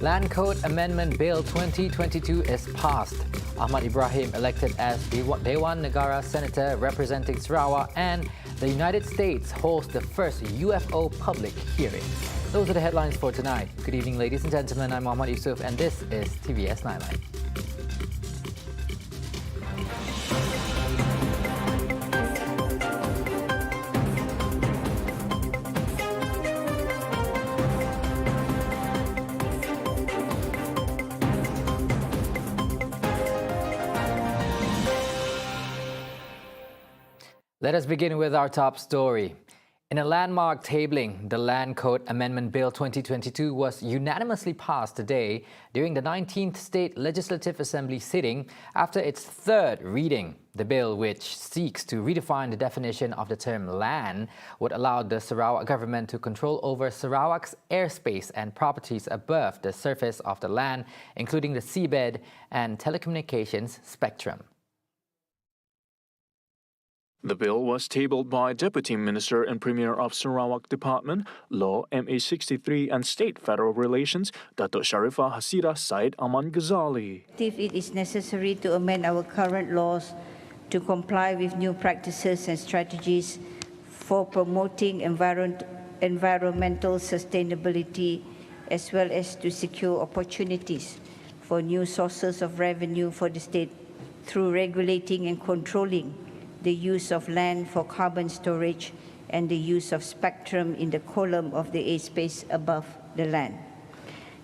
Land Code Amendment Bill 2022 is passed. Ahmad Ibrahim elected as DEWAN NEGARA Senator representing Sarawak, and the United States holds the first UFO public hearing. Those are the headlines for tonight. Good evening, ladies and gentlemen. I'm Muhammad Yusuf, and this is TVS Nightline. Let us begin with our top story. In a landmark tabling, the Land Code Amendment Bill 2022 was unanimously passed today during the 19th State Legislative Assembly sitting after its third reading. The bill, which seeks to redefine the definition of the term land, would allow the Sarawak government to control over Sarawak's airspace and properties above the surface of the land, including the seabed and telecommunications spectrum. The bill was tabled by Deputy Minister and Premier of Sarawak Department, Law, MA63 and State Federal Relations, Datuk Sharifah Hasirah Said Aman Ghazali. If it is necessary to amend our current laws to comply with new practices and strategies for promoting environmental sustainability, as well as to secure opportunities for new sources of revenue for the state through regulating and controlling the use of land for carbon storage and the use of spectrum in the column of the airspace above the land.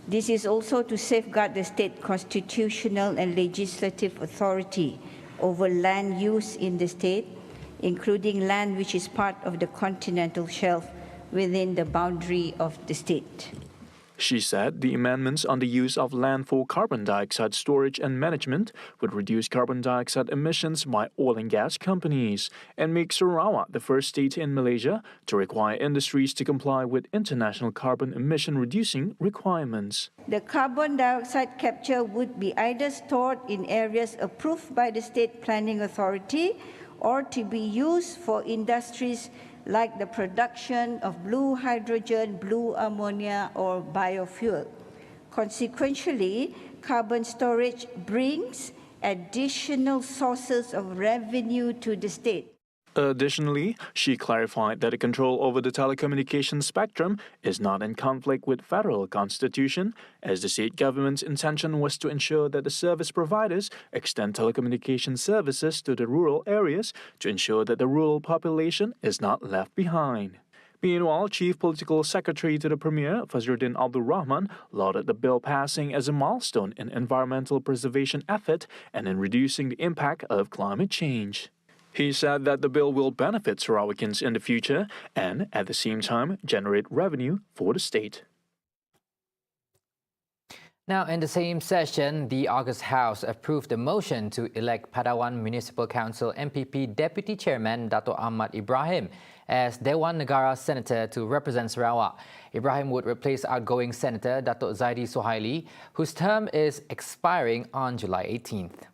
This is also to safeguard the state constitutional and legislative authority over land use in the state, including land which is part of the continental shelf within the boundary of the state. She said the amendments on the use of land for carbon dioxide storage and management would reduce carbon dioxide emissions by oil and gas companies and make Sarawak the first state in Malaysia to require industries to comply with international carbon emission reducing requirements. The carbon dioxide capture would be either stored in areas approved by the State Planning Authority or to be used for industries like the production of blue hydrogen, blue ammonia, or biofuel. Consequently, carbon storage brings additional sources of revenue to the state. Additionally, she clarified that the control over the telecommunications spectrum is not in conflict with federal constitution, as the state government's intention was to ensure that the service providers extend telecommunication services to the rural areas to ensure that the rural population is not left behind. Meanwhile, Chief Political Secretary to the Premier, Fazruddin Abdul Rahman, lauded the bill passing as a milestone in environmental preservation effort and in reducing the impact of climate change. He said that the bill will benefit Sarawakans in the future and, at the same time, generate revenue for the state. Now, in the same session, the August House approved the motion to elect Padawan Municipal Council MPP Deputy Chairman Dato' Ahmad Ibrahim as Dewan Negara Senator to represent Sarawak. Ibrahim would replace outgoing Senator Dato' Zaidi Suhaili, whose term is expiring on July 18th.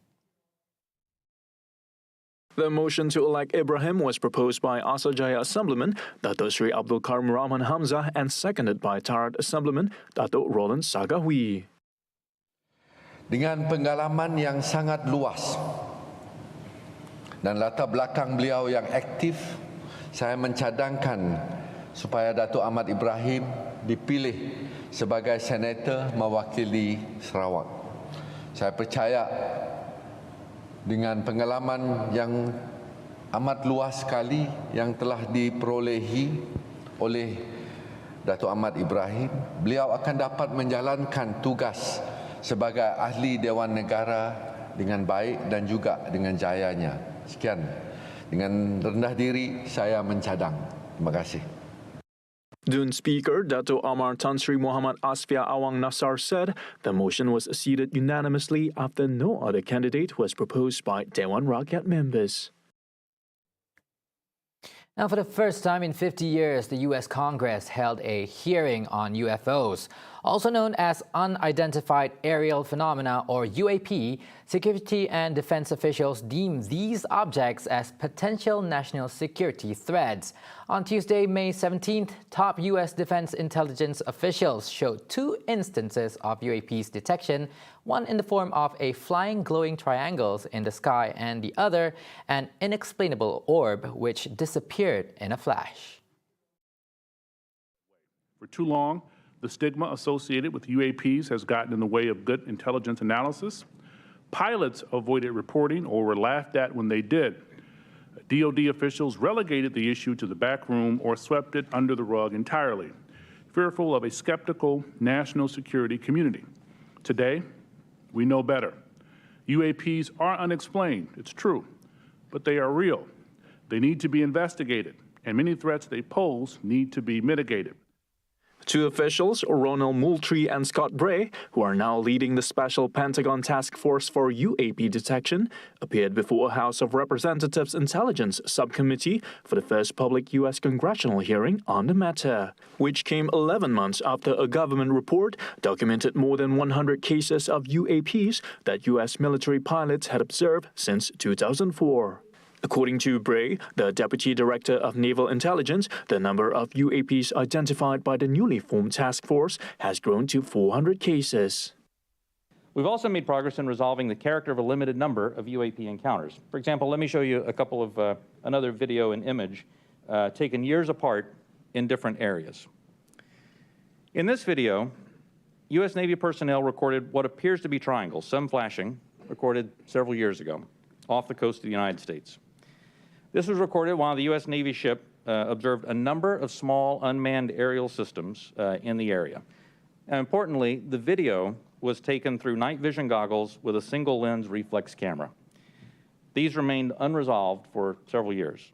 The motion to elect Ibrahim was proposed by Asajaya Assemblyman Dato' Sri Abdul Karim Rahman Hamzah and seconded by Tarat Assemblyman Dato' Roland Sagahui. Dengan pengalaman yang sangat luas dan latar belakang beliau yang aktif, saya mencadangkan supaya Dato' Ahmad Ibrahim dipilih sebagai senator mewakili Sarawak. Saya percaya dengan pengalaman yang amat luas sekali yang telah diperolehi oleh Dato' Ahmad Ibrahim, beliau akan dapat menjalankan tugas sebagai ahli Dewan Negara dengan baik dan juga dengan jayanya. Sekian. Dengan rendah diri saya mencadang. Terima kasih. DUN Speaker Dato' Amar Tan Sri Muhammad Asfia Awang Nassar said the motion was acceded unanimously after no other candidate was proposed by Dewan Rakyat members. Now, for the first time in 50 years, the U.S. Congress held a hearing on UFOs. Also known as Unidentified Aerial Phenomena or UAP, security and defense officials deem these objects as potential national security threats. On Tuesday, May 17th, top U.S. defense intelligence officials showed 2 instances of UAP's detection, one in the form of a flying glowing triangles in the sky and the other an inexplainable orb which disappeared in a flash. For too long, the stigma associated with UAPs has gotten in the way of good intelligence analysis. Pilots avoided reporting or were laughed at when they did. DoD officials relegated the issue to the back room or swept it under the rug entirely, fearful of a skeptical national security community. Today, we know better. UAPs are unexplained, it's true, but they are real. They need to be investigated, and many threats they pose need to be mitigated. 2 officials, Ronald Moultrie and Scott Bray, who are now leading the Special Pentagon Task Force for UAP Detection, appeared before a House of Representatives Intelligence Subcommittee for the first public U.S. congressional hearing on the matter, which came 11 months after a government report documented more than 100 cases of UAPs that U.S. military pilots had observed since 2004. According to Bray, the Deputy Director of Naval Intelligence, the number of UAPs identified by the newly formed task force has grown to 400 cases. We've also made progress in resolving the character of a limited number of UAP encounters. For example, let me show you a couple of another video and image taken years apart in different areas. In this video, U.S. Navy personnel recorded what appears to be triangles, some flashing, recorded several years ago, off the coast of the United States. This was recorded while the U.S. Navy ship observed a number of small unmanned aerial systems in the area. And importantly, the video was taken through night vision goggles with a single lens reflex camera. These remained unresolved for several years.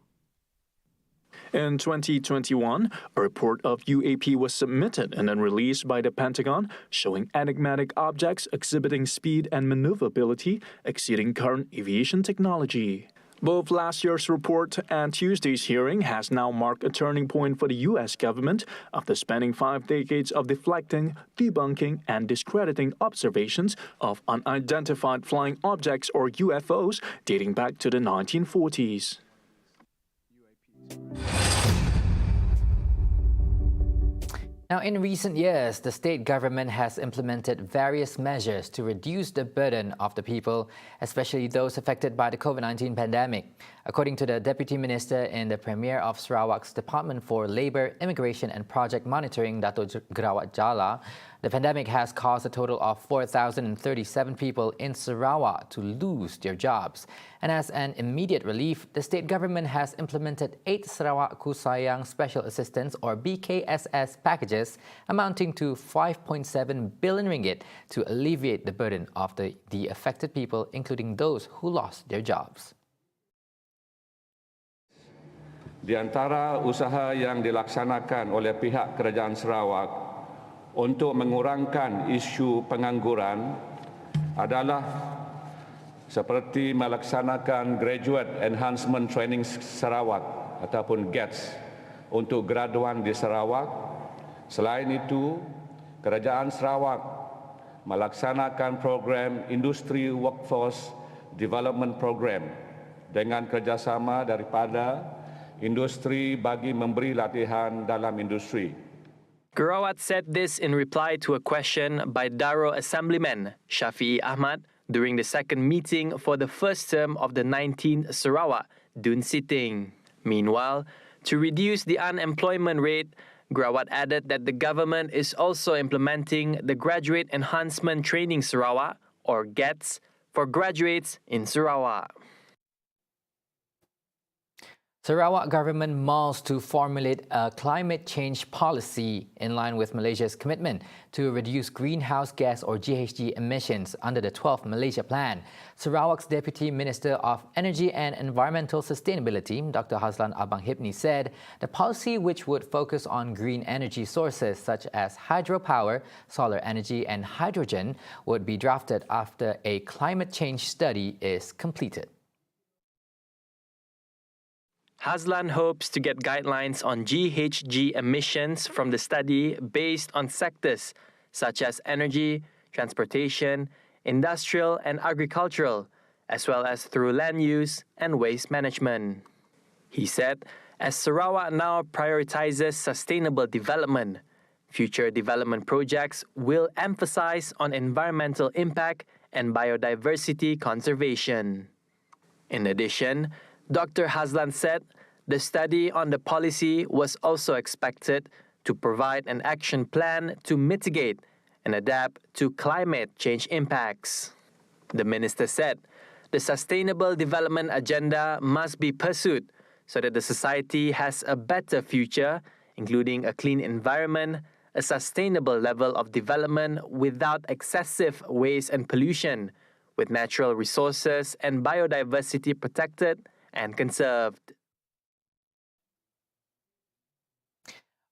In 2021, a report of UAP was submitted and then released by the Pentagon, showing enigmatic objects exhibiting speed and maneuverability exceeding current aviation technology. Both last year's report and Tuesday's hearing has now marked a turning point for the U.S. government after spending 5 decades of deflecting, debunking, and discrediting observations of unidentified flying objects or UFOs dating back to the 1940s. Now, in recent years, the state government has implemented various measures to reduce the burden of the people, especially those affected by the COVID-19 pandemic. According to the Deputy Minister in the Premier of Sarawak's Department for Labour, Immigration and Project Monitoring, Dato' GOV'T Jala, the pandemic has caused a total of 4,037 people in Sarawak to lose their jobs. And as an immediate relief, the state government has implemented 8 Sarawak Ku Sayang Special Assistance or BKSS packages amounting to 5.7 billion ringgit to alleviate the burden of the affected people, including those who lost their jobs. Di antara usaha yang dilaksanakan oleh pihak Kerajaan Sarawak untuk mengurangkan isu pengangguran adalah seperti melaksanakan Graduate Enhancement Training Sarawak ataupun GETS untuk graduan di Sarawak. Selain itu, Kerajaan Sarawak melaksanakan program Industry Workforce Development Program dengan kerjasama daripada industri bagi memberi latihan dalam industri. GOV'T said this in reply to a question by Daro Assemblyman Shafi'i Ahmad during the second meeting for the first term of the 19th Sarawak Dun sitting. Meanwhile, to reduce the unemployment rate, GOV'T added that the government is also implementing the Graduate Enhancement Training Sarawak, or GETS, for graduates in Sarawak. Sarawak government mulls to formulate a climate change policy in line with Malaysia's commitment to reduce greenhouse gas or GHG emissions under the 12th Malaysia Plan. Sarawak's Deputy Minister of Energy and Environmental Sustainability, Dr. Hazlan Abang Hipni, said the policy, which would focus on green energy sources such as hydropower, solar energy and hydrogen, would be drafted after a climate change study is completed. Hazlan hopes to get guidelines on GHG emissions from the study based on sectors such as energy, transportation, industrial and agricultural, as well as through land use and waste management. He said, as Sarawak now prioritizes sustainable development, future development projects will emphasize on environmental impact and biodiversity conservation. In addition, Dr. Hazlan said the study on the policy was also expected to provide an action plan to mitigate and adapt to climate change impacts. The minister said the Sustainable Development Agenda must be pursued so that the society has a better future, including a clean environment, a sustainable level of development without excessive waste and pollution, with natural resources and biodiversity protected and conserved.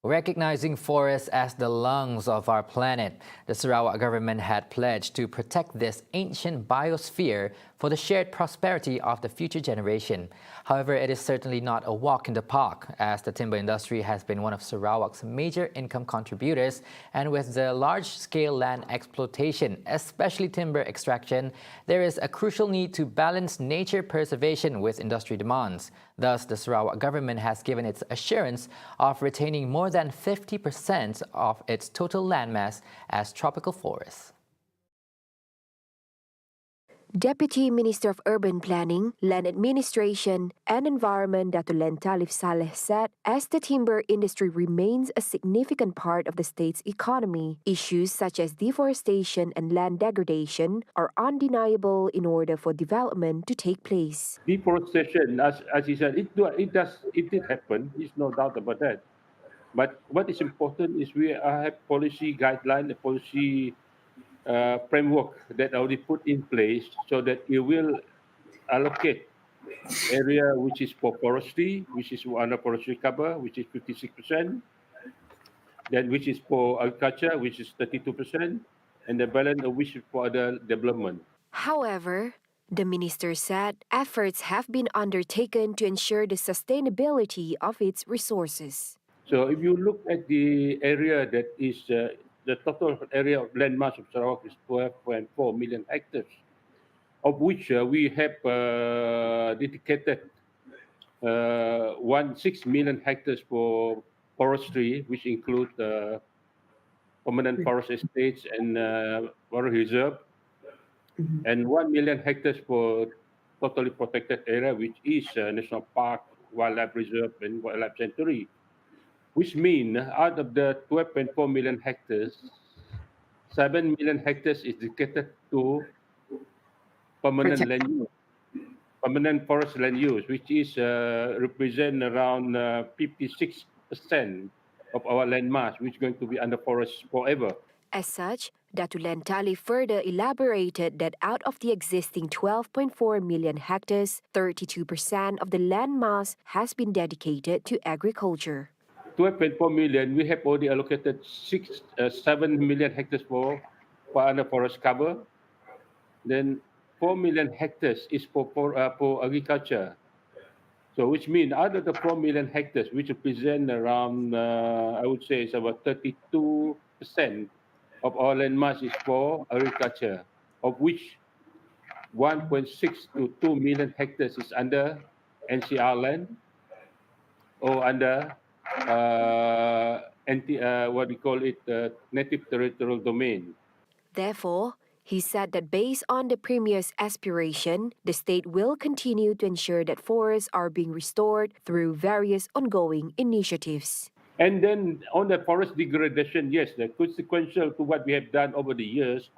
Recognizing forests as the lungs of our planet, the Sarawak government had pledged to protect this ancient biosphere for the shared prosperity of the future generation. However, it is certainly not a walk in the park, as the timber industry has been one of Sarawak's major income contributors, and with the large-scale land exploitation, especially timber extraction, there is a crucial need to balance nature preservation with industry demands. Thus, the Sarawak government has given its assurance of retaining more than 50% of its total landmass as tropical forests. Deputy Minister of Urban Planning, Land Administration and Environment Dato' Len Talif Saleh said, as the timber industry remains a significant part of the state's economy, issues such as deforestation and land degradation are undeniable in order for development to take place. Deforestation, as he said, it did happen. There's no doubt about that. But what is important is we have policy guideline, the policy framework that already put in place so that it will allocate area which is for forestry, which is under forestry cover, which is 56%, then which is for agriculture, which is 32%, and the balance of which is for other development. However, the minister said efforts have been undertaken to ensure the sustainability of its resources. So if you look at the area that is the total area of land mass of Sarawak is 12.4 million hectares, of which we have dedicated 6 million hectares for forestry, which include permanent forest estates and forest reserve, and 1 million hectares for totally protected area, which is National Park, Wildlife Reserve, and Wildlife Sanctuary. Which means out of the 12.4 million hectares, 7 million hectares is dedicated to permanent land use, permanent forest land use, which is represent around 56% of our land mass, which is going to be under forest forever. As such, Dato' Len Talif further elaborated that out of the existing 12.4 million hectares, 32% of the land mass has been dedicated to agriculture. 12.4 million, we have already allocated 7 million hectares for under forest cover. Then 4 million hectares is for agriculture. So which means out of the 4 million hectares, which represent around, I would say it's about 32% of our land mass is for agriculture, of which 1.6 to 2 million hectares is under NCR land or under what we call it, native territorial domain. Therefore, he said that based on the Premier's aspiration, the state will continue to ensure that forests are being restored through various ongoing initiatives. And then on the forest degradation, yes, the consequential to what we have done over the years,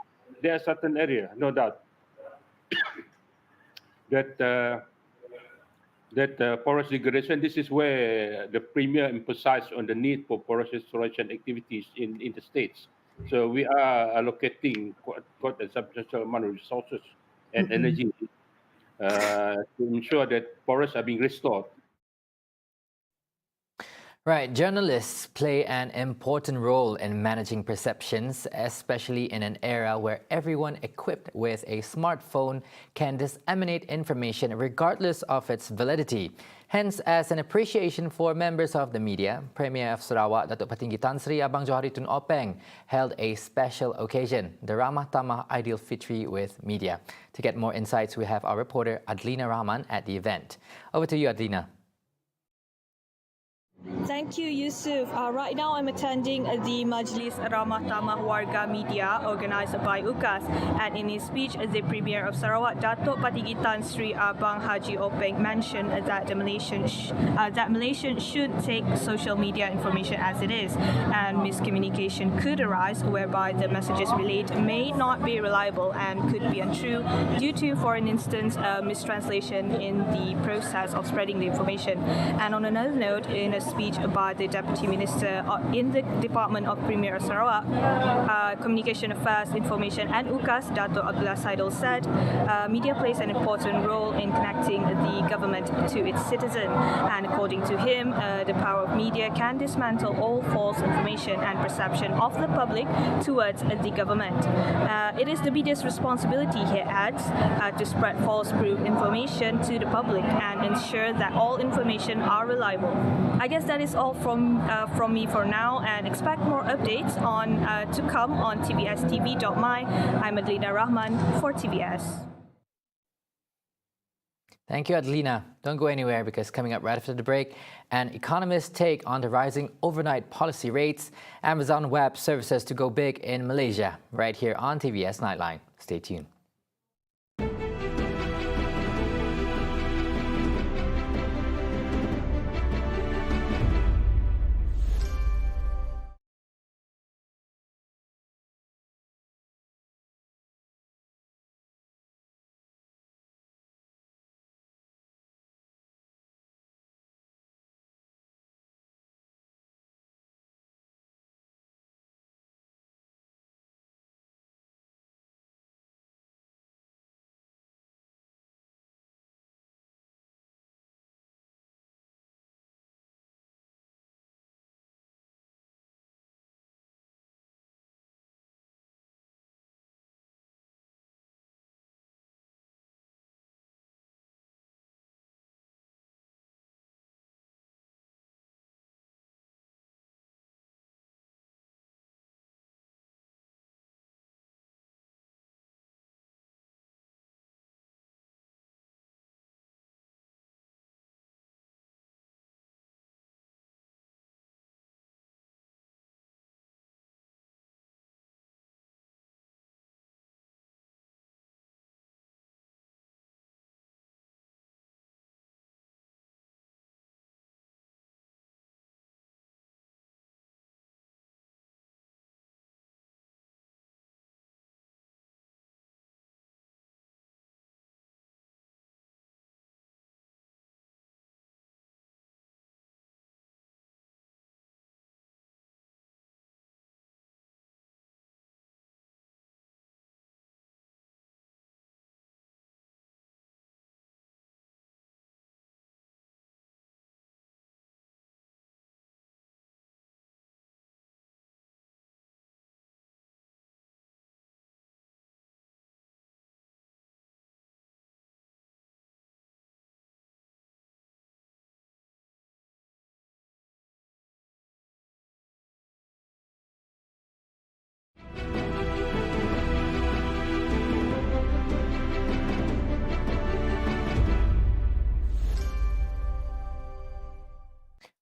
there are certain areas, no doubt, that forest degradation, this is where the Premier emphasized on the need for forest restoration activities in the states. So we are allocating quite a substantial amount of resources and energy to ensure that forests are being restored. Right, journalists play an important role in managing perceptions, especially in an era where everyone equipped with a smartphone can disseminate information regardless of its validity. Hence, as an appreciation for members of the media, Premier of Sarawak, Datuk Patinggi Tan Sri Abang Johari Tun Openg, held a special occasion, the Ramah Tamah Ideal Fitri with media. To get more insights, we have our reporter Adlina Rahman at the event. Over to you, Adlina. Thank you, Yusuf. Right now, I'm attending the Majlis Ramah Tamah Warga Media organised by UKAS. And in his speech, the Premier of Sarawak, Datuk Patinggi Tan Sri Abang Haji Openg, mentioned that Malaysians should take social media information as it is, and miscommunication could arise whereby the messages relayed may not be reliable and could be untrue due to, for an instance, mistranslation in the process of spreading the information. And on another note, in a speech by the Deputy Minister in the Department of Premier of Sarawak, Communication Affairs, Information and UKAS, Dato' Abdullah Saidul said, media plays an important role in connecting the government to its citizen. And according to him, the power of media can dismantle all false information and perception of the public towards the government. It is the media's responsibility, he adds, to spread false-proof information to the public and ensure that all information are reliable. I guess that is all from me for now, and expect more updates on to come on TVSTVMY. I'm Adlina Rahman for TVS. Thank you, Adlina. Don't go anywhere, because coming up right after the break, an economist's take on the rising overnight policy rates, Amazon Web Services to go big in Malaysia, right here on TVS Nightline. Stay tuned.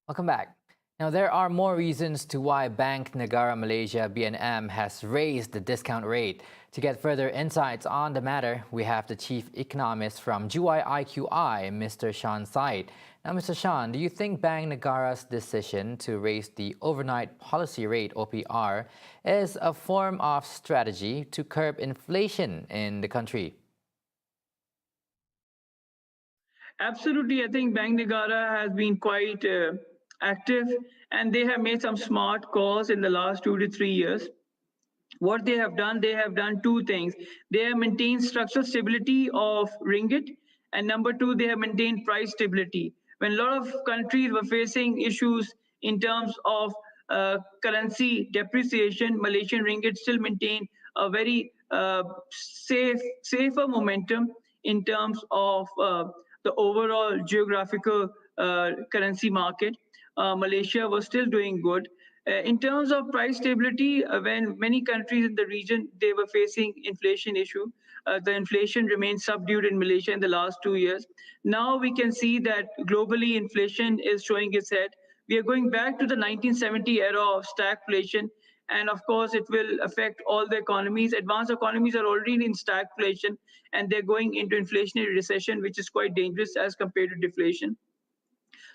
Welcome back. Now, there are more reasons to why Bank Negara Malaysia (BNM) has raised the discount rate. To get further insights on the matter, we have the Chief Economist from GYIQI, Mr. Shan Said. Now, Mr. Shan, do you think Bank Negara's decision to raise the overnight policy rate (OPR) is a form of strategy to curb inflation in the country? Absolutely. I think Bank Negara has been quite active, and they have made some smart calls in the last 2 to 3 years. What they have done two things. They have maintained structural stability of ringgit, and number two, they have maintained price stability. When a lot of countries were facing issues in terms of currency depreciation, Malaysian ringgit still maintain a very safer momentum in terms of the overall geographical currency market. Malaysia was still doing good. In terms of price stability, when many countries in the region, they were facing inflation issue, the inflation remained subdued in Malaysia in the last 2 years. Now we can see that globally inflation is showing its head. We are going back to the 1970 era of stagflation, and of course it will affect all the economies. Advanced economies are already in stagflation, and they're going into inflationary recession, which is quite dangerous as compared to deflation.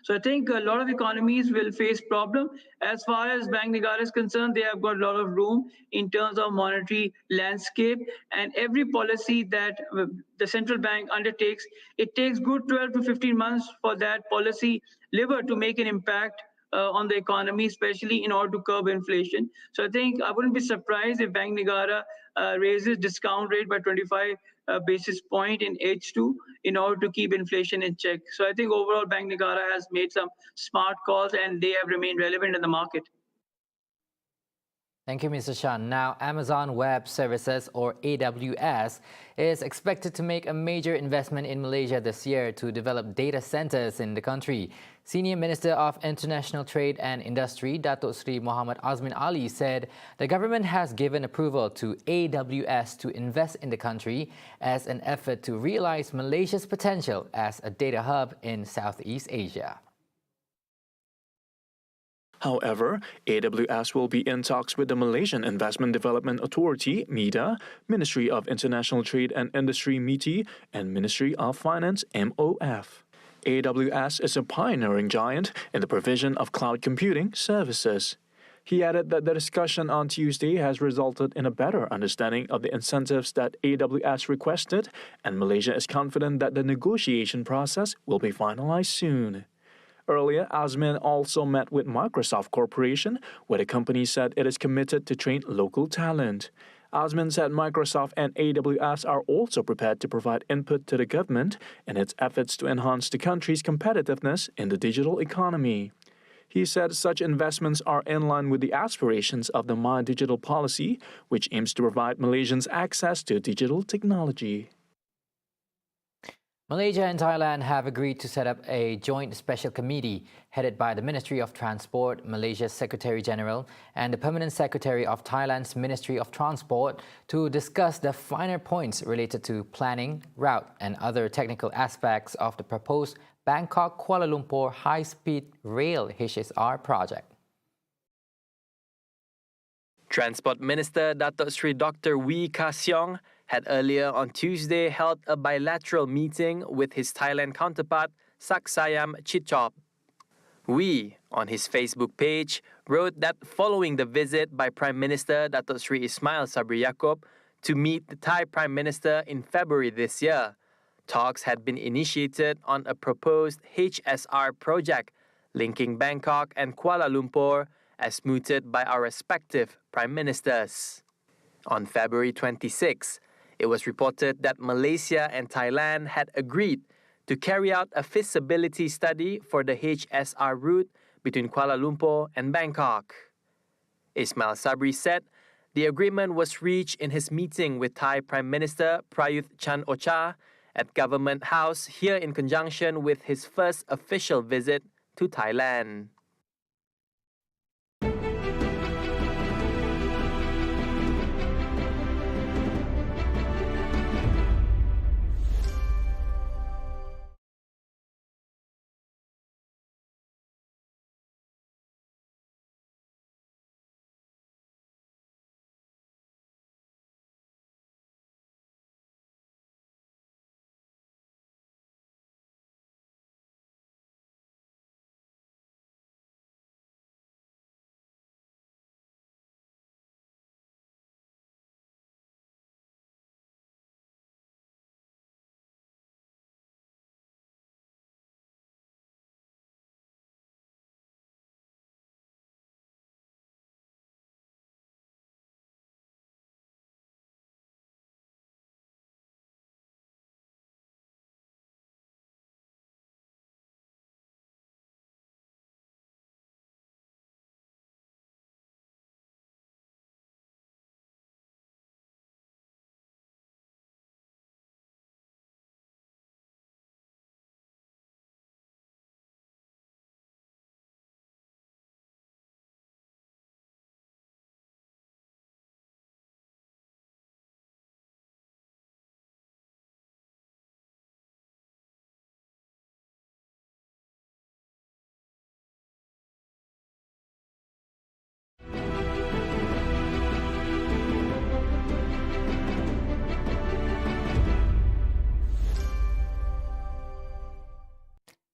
So I think a lot of economies will face problem. As far as Bank Negara is concerned, they have got a lot of room in terms of monetary landscape, and every policy that the central bank undertakes, it takes good 12 to 15 months for that policy lever to make an impact on the economy, especially in order to curb inflation. So I think I wouldn't be surprised if Bank Negara raises discount rate by 25 basis point in H2 in order to keep inflation in check. So I think overall Bank Negara has made some smart calls and they have remained relevant in the market. Thank you, Mr. Shan. Now, Amazon Web Services, or AWS, is expected to make a major investment in Malaysia this year to develop data centers in the country. Senior Minister of International Trade and Industry, Datuk Sri Muhammad Azmin Ali, said the government has given approval to AWS to invest in the country as an effort to realize Malaysia's potential as a data hub in Southeast Asia. However, AWS will be in talks with the Malaysian Investment Development Authority, MIDA, Ministry of International Trade and Industry, MITI, and Ministry of Finance, MOF. AWS is a pioneering giant in the provision of cloud computing services. He added that the discussion on Tuesday has resulted in a better understanding of the incentives that AWS requested, and Malaysia is confident that the negotiation process will be finalized soon. Earlier, Azmin also met with Microsoft Corporation, where the company said it is committed to train local talent. Azmin said Microsoft and AWS are also prepared to provide input to the government in its efforts to enhance the country's competitiveness in the digital economy. He said such investments are in line with the aspirations of the My Digital policy, which aims to provide Malaysians access to digital technology. Malaysia and Thailand have agreed to set up a joint special committee headed by the Ministry of Transport, Malaysia's Secretary-General, and the Permanent Secretary of Thailand's Ministry of Transport to discuss the finer points related to planning, route, and other technical aspects of the proposed Bangkok-Kuala Lumpur high-speed rail HSR project. Transport Minister Datuk Sri Dr. Wee Ka Siong had earlier on Tuesday held a bilateral meeting with his Thailand counterpart, Saksayam Chitchop. Wee, on his Facebook page, wrote that following the visit by Prime Minister Datuk Sri Ismail Sabri Yaakob to meet the Thai Prime Minister in February this year, talks had been initiated on a proposed HSR project linking Bangkok and Kuala Lumpur as mooted by our respective Prime Ministers. On February 26, it was reported that Malaysia and Thailand had agreed to carry out a feasibility study for the HSR route between Kuala Lumpur and Bangkok. Ismail Sabri said the agreement was reached in his meeting with Thai Prime Minister Prayuth Chan-o-cha at Government House here in conjunction with his first official visit to Thailand.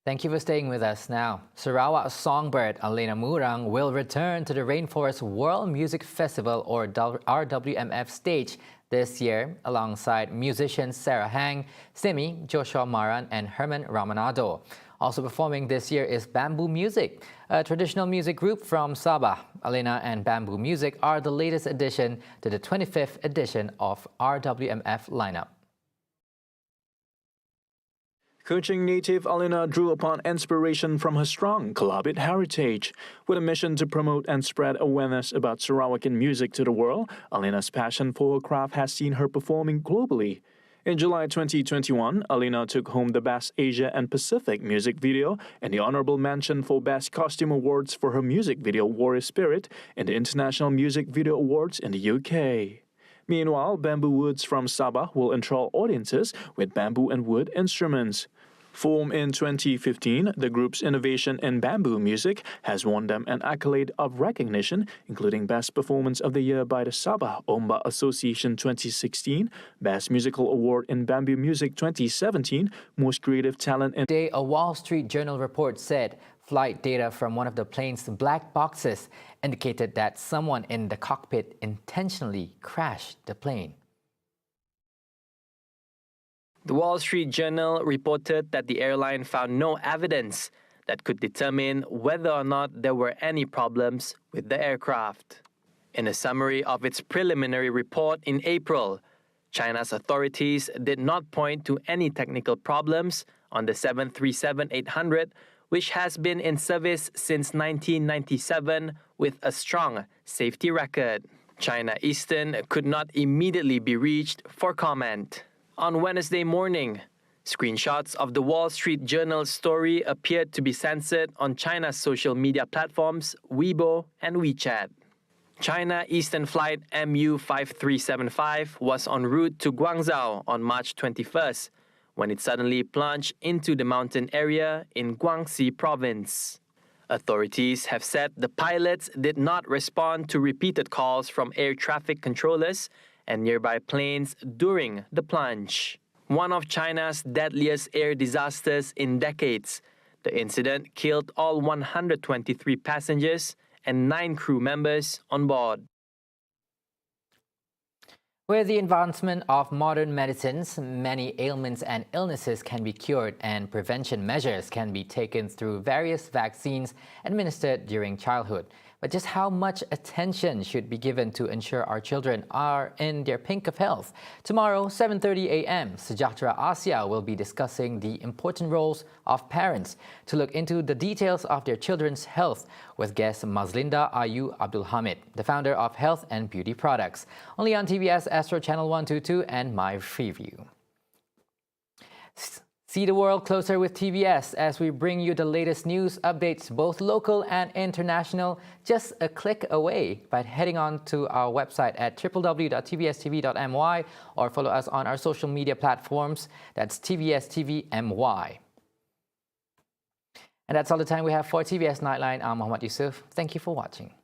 Thank you for staying with us now. Sarawak songbird Alena Murang will return to the Rainforest World Music Festival or RWMF stage this year alongside musicians Sarah Hang, Simi, Joshua Maran and Herman Ramanado. Also performing this year is Bamboo Music, a traditional music group from Sabah. Alena and Bamboo Music are the latest addition to the 25th edition of RWMF lineup. Kuching native Alena drew upon inspiration from her strong Kelabit heritage. With a mission to promote and spread awareness about Sarawakian music to the world, Alena's passion for her craft has seen her performing globally. In July 2021, Alena took home the Best Asia and Pacific Music Video and the Honorable Mention for Best Costume Awards for her music video Warrior Spirit in the International Music Video Awards in the UK. Meanwhile, Bamboo Woods from Sabah will enthrall audiences with bamboo and wood instruments. Formed in 2015, the group's innovation in bamboo music has won them an accolade of recognition, including Best Performance of the Year by the Sabah Ombak Association 2016, Best Musical Award in Bamboo Music 2017, Most Creative Talent in... Today, a Wall Street Journal report said flight data from one of the plane's black boxes indicated that someone in the cockpit intentionally crashed the plane. The Wall Street Journal reported that the airline found no evidence that could determine whether or not there were any problems with the aircraft. In a summary of its preliminary report in April, China's authorities did not point to any technical problems on the 737-800, which has been in service since 1997 with a strong safety record. China Eastern could not immediately be reached for comment. On Wednesday morning, screenshots of the Wall Street Journal story appeared to be censored on China's social media platforms Weibo and WeChat. China Eastern Flight MU5375 was en route to Guangzhou on March 21st when it suddenly plunged into the mountain area in Guangxi province. Authorities have said the pilots did not respond to repeated calls from air traffic controllers and nearby planes during the plunge. One of China's deadliest air disasters in decades, the incident killed all 123 passengers and 9 crew members on board. With the advancement of modern medicines, many ailments and illnesses can be cured and prevention measures can be taken through various vaccines administered during childhood. But just how much attention should be given to ensure our children are in their pink of health? Tomorrow, 7:30 a.m., Sejahtera Asia will be discussing the important roles of parents to look into the details of their children's health with guest Mazlinda Ayu Abdul Hamid, the founder of Health and Beauty Products, only on TVS Astro Channel 122 and My Freeview. See the world closer with TVS as we bring you the latest news updates, both local and international, just a click away by heading on to our website at www.tvstv.my or follow us on our social media platforms. That's TVSTVMY. And that's all the time we have for TVS Nightline. I'm Muhammad Yusuf. Thank you for watching.